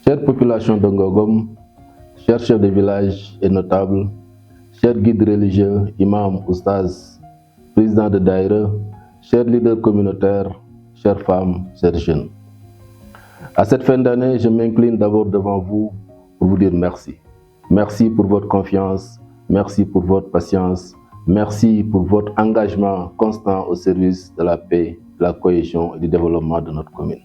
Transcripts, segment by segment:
Chère population de Ngogom, chers chefs de village et notables, chers guides religieux, imams, oustas, présidents de daïra, chers leaders communautaires, chères femmes, chers jeunes. À cette fin d'année, je m'incline d'abord devant vous pour vous dire merci. Merci pour votre confiance, merci pour votre patience, merci pour votre engagement constant au service de la paix, de la cohésion et du développement de notre commune.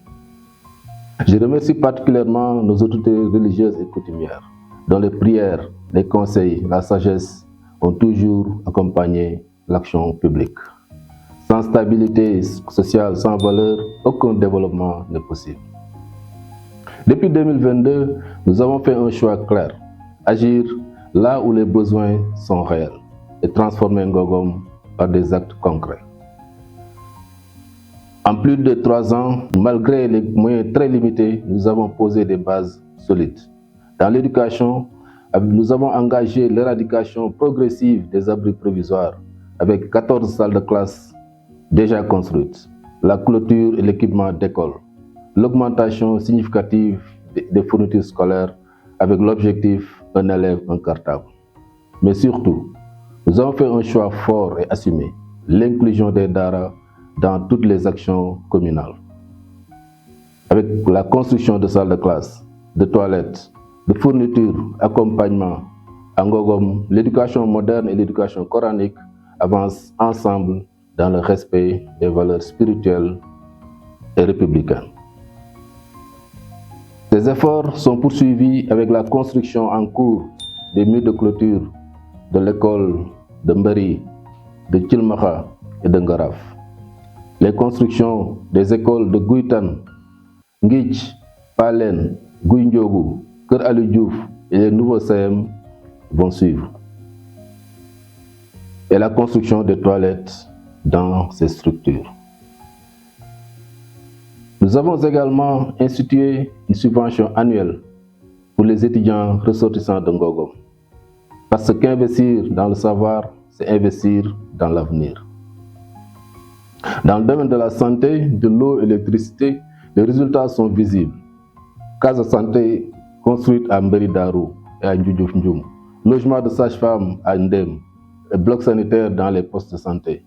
Je remercie particulièrement nos autorités religieuses et coutumières, dont les prières, les conseils, la sagesse ont toujours accompagné l'action publique. Sans stabilité sociale, sans valeur, aucun développement n'est possible. Depuis 2022, nous avons fait un choix clair, agir là où les besoins sont réels et transformer Ngogom par des actes concrets. En plus de 3 ans, malgré les moyens très limités, nous avons posé des bases solides. Dans l'éducation, nous avons engagé l'éradication progressive des abris provisoires avec 14 salles de classe déjà construites, la clôture et l'équipement d'école, l'augmentation significative des fournitures scolaires avec l'objectif un élève, un cartable. Mais surtout, nous avons fait un choix fort et assumé, l'inclusion des daara dans toutes les actions communales. Avec la construction de salles de classe, de toilettes, de fournitures, accompagnement, à Ngogom, l'éducation moderne et l'éducation coranique avancent ensemble dans le respect des valeurs spirituelles et républicaines. Ces efforts sont poursuivis avec la construction en cours des murs de clôture de l'école de Mbari, de Thilmakha et de Ngaraf. Les constructions des écoles de Gouitan, Ngich, Palen, Gouindiogu, Kër Ali Diouf et les nouveaux CM vont suivre. Et la construction des toilettes dans ces structures. Nous avons également institué une subvention annuelle pour les étudiants ressortissants de Ngogom. Parce qu'investir dans le savoir, c'est investir dans l'avenir. Dans le domaine de la santé, de l'eau et de l'électricité, les résultats sont visibles. Case de santé construite à Mberi Darou et à Ndjoudjouf Ndjoum, logement de sage-femme à Ndem, et blocs sanitaires dans les postes de santé,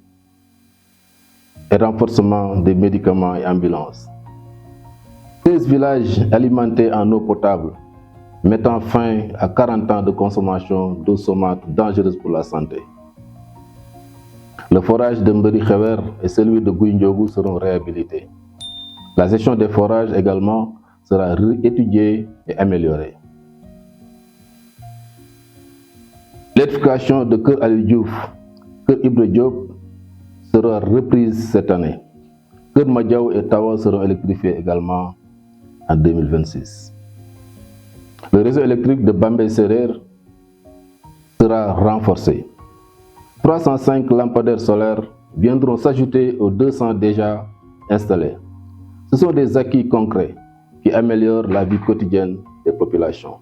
et renforcement des médicaments et ambulances. 16 villages alimentés en eau potable, mettant fin à 40 ans de consommation d'eau saumâtre dangereuse pour la santé. Le forage de Mberi Khewer et celui de Gouindiogu seront réhabilités. La gestion des forages également sera étudiée et améliorée. L'électrification de Kër Ali Diouf, Kër Ibra Diop sera reprise cette année. Kër Madiaw et Tawa seront électrifiés également en 2026. Le réseau électrique de Bambey Serer sera renforcé. 305 lampadaires solaires viendront s'ajouter aux 200 déjà installés. Ce sont des acquis concrets qui améliorent la vie quotidienne des populations.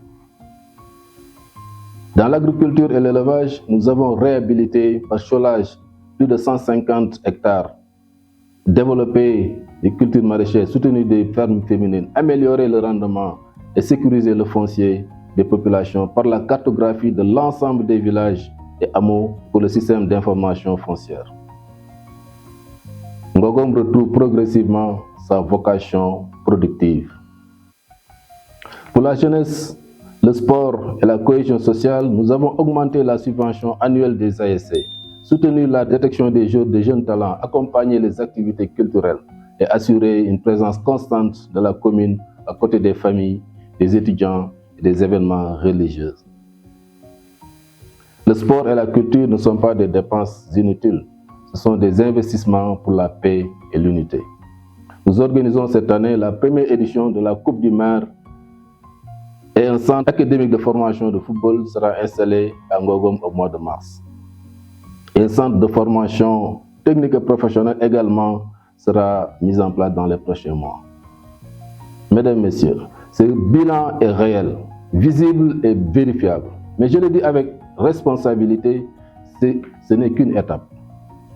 Dans l'agriculture et l'élevage, nous avons réhabilité par cholage plus de 150 hectares, développé des cultures maraîchères, soutenu des fermes féminines, amélioré le rendement et sécurisé le foncier des populations par la cartographie de l'ensemble des villages et hameaux pour le système d'information foncière. Ngogom retrouve progressivement sa vocation productive. Pour la jeunesse, le sport et la cohésion sociale, nous avons augmenté la subvention annuelle des ASC, soutenu la détection des jeunes talents, accompagné les activités culturelles et assuré une présence constante de la commune à côté des familles, des étudiants et des événements religieux. Le sport et la culture ne sont pas des dépenses inutiles, ce sont des investissements pour la paix et l'unité. Nous organisons cette année la première édition de la Coupe du Maire et un centre académique de formation de football sera installé à Ngogom au mois de mars. Et un centre de formation technique et professionnelle également sera mis en place dans les prochains mois. Mesdames, Messieurs, ce bilan est réel. visible et vérifiable. Mais je le dis avec responsabilité, ce n'est qu'une étape.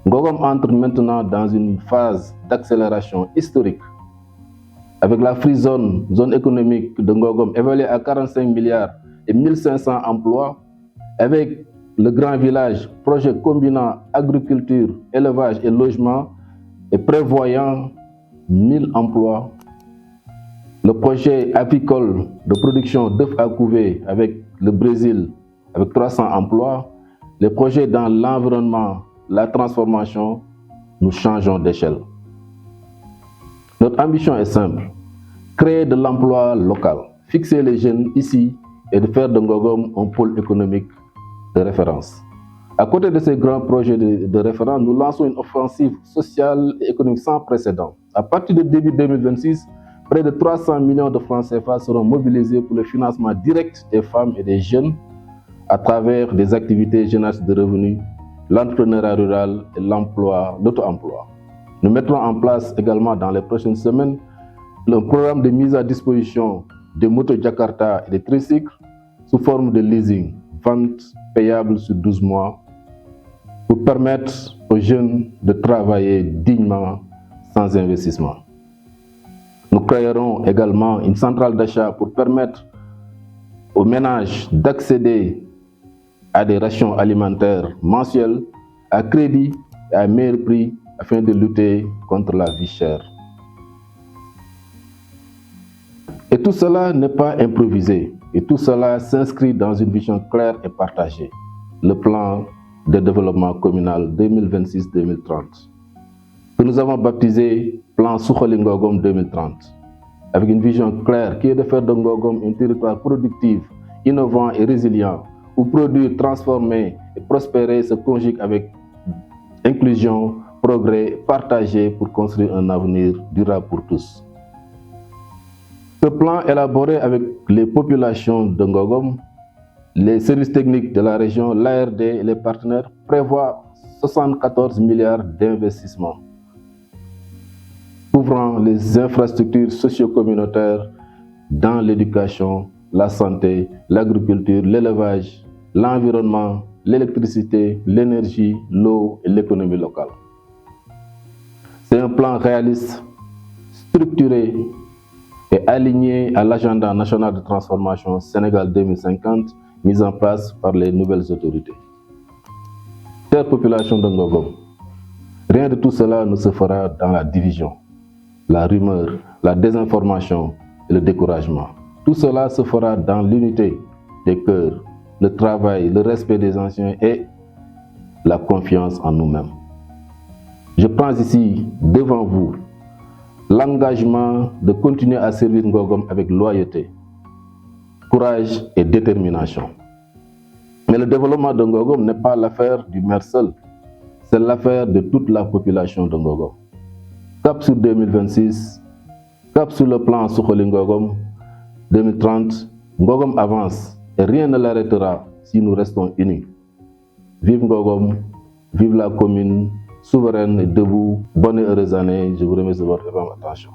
Ngogom entre maintenant dans une phase d'accélération historique avec la Free Zone, zone économique de Ngogom évaluée à 45 milliards et 1500 emplois, avec le grand village, projet combinant agriculture, élevage et logement et prévoyant 1000 emplois. Le projet apicole de production d'œufs à couver avec le Brésil, avec 300 emplois. Les projets dans l'environnement, la transformation, nous changeons d'échelle. Notre ambition est simple, créer de l'emploi local, fixer les jeunes ici et de faire de Ngogom un pôle économique de référence. À côté de ces grands projets de référence, nous lançons une offensive sociale et économique sans précédent. À partir de début 2026, près de 300 millions de francs CFA seront mobilisés pour le financement direct des femmes et des jeunes à travers des activités génératrices de revenus, l'entrepreneuriat rural et l'auto-emploi. Nous mettrons en place également dans les prochaines semaines le programme de mise à disposition des motos Jakarta et des tricycles sous forme de leasing, vente payable sur 12 mois, pour permettre aux jeunes de travailler dignement sans investissement. Nous créerons également une centrale d'achat pour permettre aux ménages d'accéder à des rations alimentaires mensuelles à crédit et à meilleur prix afin de lutter contre la vie chère. Et tout cela n'est pas improvisé, et tout cela s'inscrit dans une vision claire et partagée, le plan de développement communal 2026-2030, que nous avons baptisé Plan Suxali Ngogom 2030, avec une vision claire qui est de faire de Ngogom un territoire productif, innovant et résilient, où produire, transformer et prospérer se conjuguent avec inclusion, progrès, partagé pour construire un avenir durable pour tous. Ce plan élaboré avec les populations de Ngogom, les services techniques de la région, l'ARD et les partenaires prévoit 74 milliards d'investissements, couvrant les infrastructures socio-communautaires dans l'éducation, la santé, l'agriculture, l'élevage, l'environnement, l'électricité, l'énergie, l'eau et l'économie locale. C'est un plan réaliste, structuré et aligné à l'agenda national de transformation Sénégal 2050 mis en place par les nouvelles autorités. Chère population de Ngogom, rien de tout cela ne se fera dans la division, la rumeur, la désinformation et le découragement. Tout cela se fera dans l'unité des cœurs, le travail, le respect des anciens et la confiance en nous-mêmes. Je prends ici devant vous l'engagement de continuer à servir Ngogom avec loyauté, courage et détermination. Mais le développement de Ngogom n'est pas l'affaire du maire seul, c'est l'affaire de toute la population de Ngogom. Cap sur 2026, cap sur le plan Suxali Ngogom 2030, Ngogom avance et rien ne l'arrêtera si nous restons unis. Vive Ngogom, vive la commune souveraine et debout. Bonne et heureuse année. Je vous remercie de votre attention.